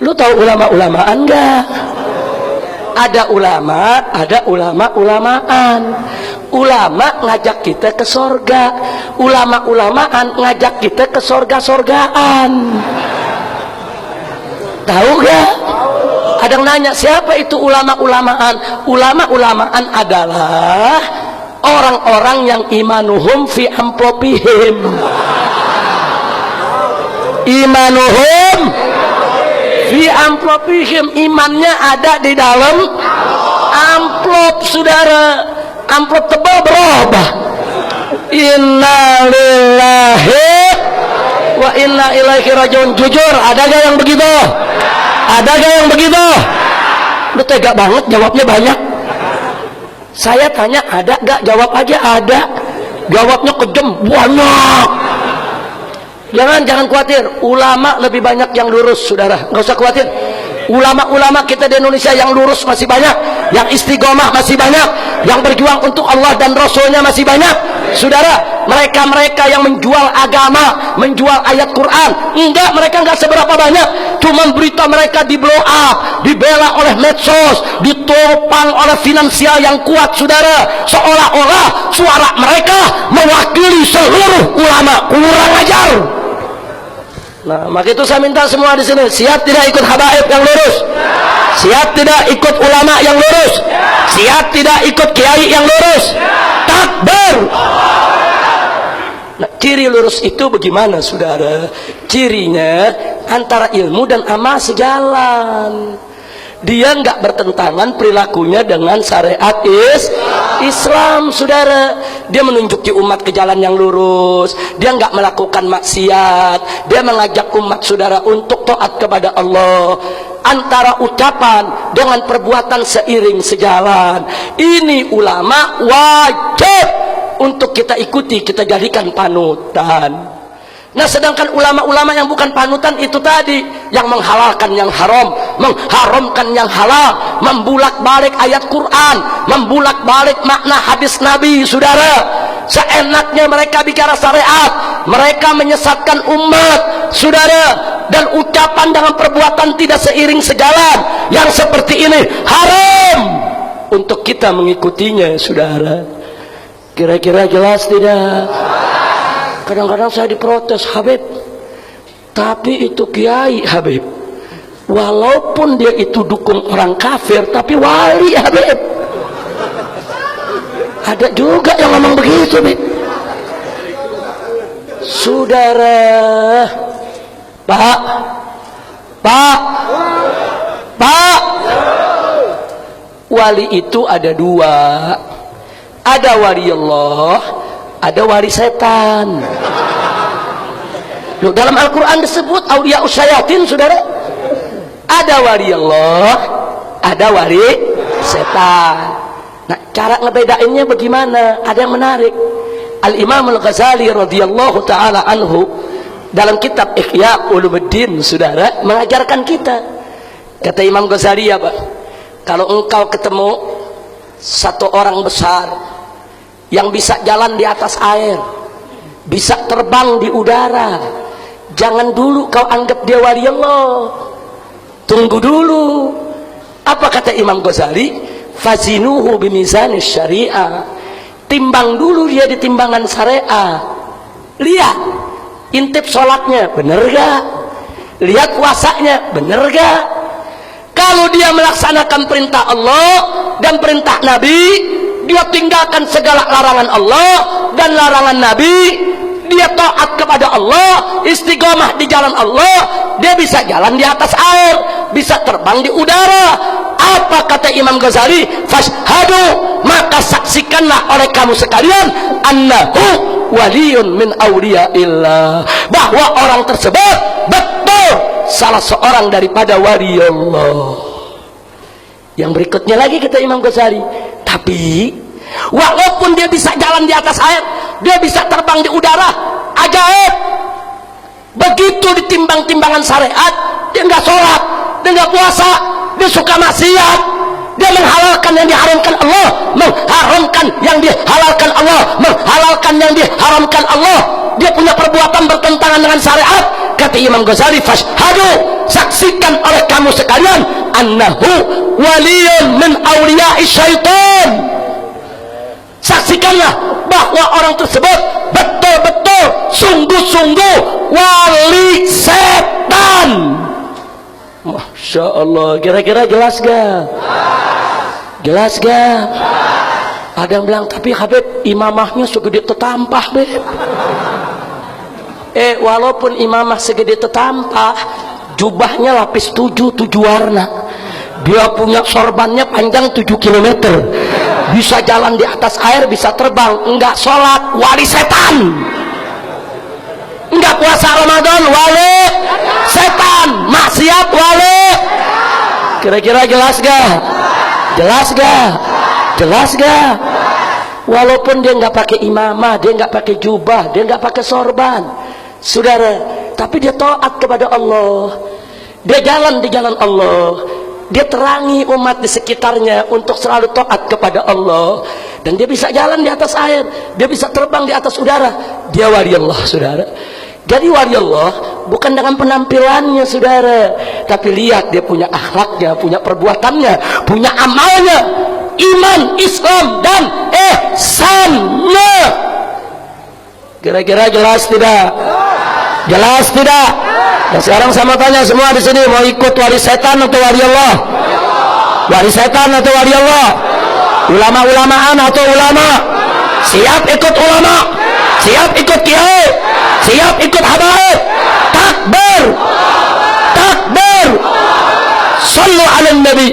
Lu tahu ulama-ulamaan enggak? Ada ulama, ada ulama-ulamaan. Ulama ngajak kita ke sorga, ulama-ulamaan ngajak kita ke sorga-sorgaan. Tahu gak? Ada yang nanya, siapa itu ulama-ulamaan? Ulama-ulamaan adalah orang-orang yang imanuhum fi amplopihim. Imanuhum fi amplopihim, imannya ada di dalam amplop, saudara. Amplop tebal berubah. Inna lillahi wa inna ilaihi rajiun. Jujur, ada gak yang begitu? Ada gak yang begitu? Lu tega banget jawabnya banyak. Saya tanya ada gak? Jawab aja ada. Jawabnya kejam, banyak. Jangan khawatir, ulama lebih banyak yang lurus, saudara. Nggak usah khawatir. Ulama-ulama kita di Indonesia yang lurus masih banyak, yang istiqomah masih banyak, yang berjuang untuk Allah dan Rasulnya masih banyak, saudara. Mereka yang menjual agama, menjual ayat Quran, mereka nggak seberapa banyak. Cuma berita mereka di blow up, dibela oleh medsos, ditopang oleh finansial yang kuat, saudara. Seolah-olah suara mereka mewakili seluruh ulama. Kurang ajar. Nah, maka itu saya minta semua di sini, siap tidak ikut habaib yang lurus? Siap tidak ikut ulama yang lurus? Siap tidak ikut kiai yang lurus? Takbir. Nah, ciri lurus itu bagaimana, saudara? Cirinya antara ilmu dan amal sejalan. Dia nggak bertentangan perilakunya dengan syariat Islam, saudara. Dia menunjuki umat ke jalan yang lurus. Dia nggak melakukan maksiat. Dia mengajak umat, saudara, untuk taat kepada Allah. Antara ucapan dengan perbuatan seiring sejalan. Ini ulama wajib untuk kita ikuti, kita jadikan panutan. Nah, sedangkan ulama-ulama yang bukan panutan itu tadi, yang menghalalkan yang haram, mengharamkan yang halal, membulak-balik ayat Quran, membulak-balik makna hadis Nabi, saudara. Seenaknya mereka bicara syariat, mereka menyesatkan umat, saudara. Dan ucapan dengan perbuatan tidak seiring sejalan, yang seperti ini haram untuk kita mengikutinya, saudara. Kira-kira jelas tidak? Kadang-kadang saya diprotes, Habib, tapi itu kiai, Habib, walaupun dia itu dukung orang kafir, tapi wali, Habib. Ada juga yang ngomong begitu, Habib. Saudara, Pak, wali itu ada dua. Ada wali Allah, ada wali setan. Loh, dalam Al-Quran disebut awliya usyayatin, saudara. Ada wali Allah, ada wali setan. Nah, cara ngebedainnya bagaimana? Ada yang menarik. Al-Imam Al-Ghazali radhiyallahu ta'ala anhu dalam kitab Ihya Ulumuddin, saudara, mengajarkan kita. Kata Imam Ghazali, ya Pak, kalau engkau ketemu satu orang besar yang bisa jalan di atas air, bisa terbang di udara, jangan dulu kau anggap dia wali Allah. Tunggu dulu. Apa kata Imam Ghazali? Fazinuhu bimizanis syariah. Timbang dulu dia di timbangan syariah. Lihat intip sholatnya bener gak? Lihat puasanya bener gak? Kalau dia melaksanakan perintah Allah dan perintah Nabi, dia tinggalkan segala larangan Allah dan larangan Nabi, dia taat kepada Allah, istiqomah di jalan Allah, dia bisa jalan di atas air, bisa terbang di udara. Apa kata Imam Ghazali? Fashhadu, maka saksikanlah oleh kamu sekalian, annahu waliyun min awliyaillah, bahwa orang tersebut betul salah seorang daripada wali Allah. Yang berikutnya lagi kata Imam Ghazali, tapi walaupun dia bisa jalan di atas air, dia bisa terbang di udara, ajaib. Begitu ditimbang timbangan syariat, dia nggak sholat, dia nggak puasa, dia suka maksiat, dia menghalalkan yang diharamkan Allah, mengharamkan yang dihalalkan Allah, menghalalkan yang diharamkan Allah. Dia punya perbuatan bertentangan dengan syariat. Kata Imam Ghazali, fashhadu, saksikan oleh kamu saudaraku sekalian, annahu waliyun min awliya'i syaitan. Saksikanlah bahwa orang tersebut betul-betul sungguh-sungguh wali setan. Masya Allah. Kira-kira jelas gak? Jelas gak? Ada yang bilang, tapi Habib imamahnya segede tetampah, Beb. Walaupun imamah segede tetampah, jubahnya lapis 7 warna. Dia punya sorbannya panjang 7 km. Bisa jalan di atas air, bisa terbang. Enggak sholat, wali setan. Enggak puasa Ramadan, wali setan. Maksiat, wali. Kira-kira jelas gak? Jelas gak? Jelas gak? Walaupun dia nggak pakai imamah, dia nggak pakai jubah, dia nggak pakai sorban, saudara, tapi dia taat kepada Allah. Dia jalan di jalan Allah. Dia terangi umat di sekitarnya untuk selalu taat kepada Allah. Dan dia bisa jalan di atas air, dia bisa terbang di atas udara. Dia wali Allah, saudara. Jadi wali Allah bukan dengan penampilannya, saudara, tapi lihat dia punya akhlaknya, punya perbuatannya, punya amalnya, iman, Islam, dan ihsannya. Kira-kira jelas tidak? Jelas tidak? Dan sekarang sama tanya semua di sini, mau ikut wali setan atau wali Allah? Wali setan atau wali Allah? Ulama-ulamaan atau ulama? Siap ikut ulama? Siap ikut kiai? Siap ikut habaib? Takbir! Takbir! Sallu ala nabi.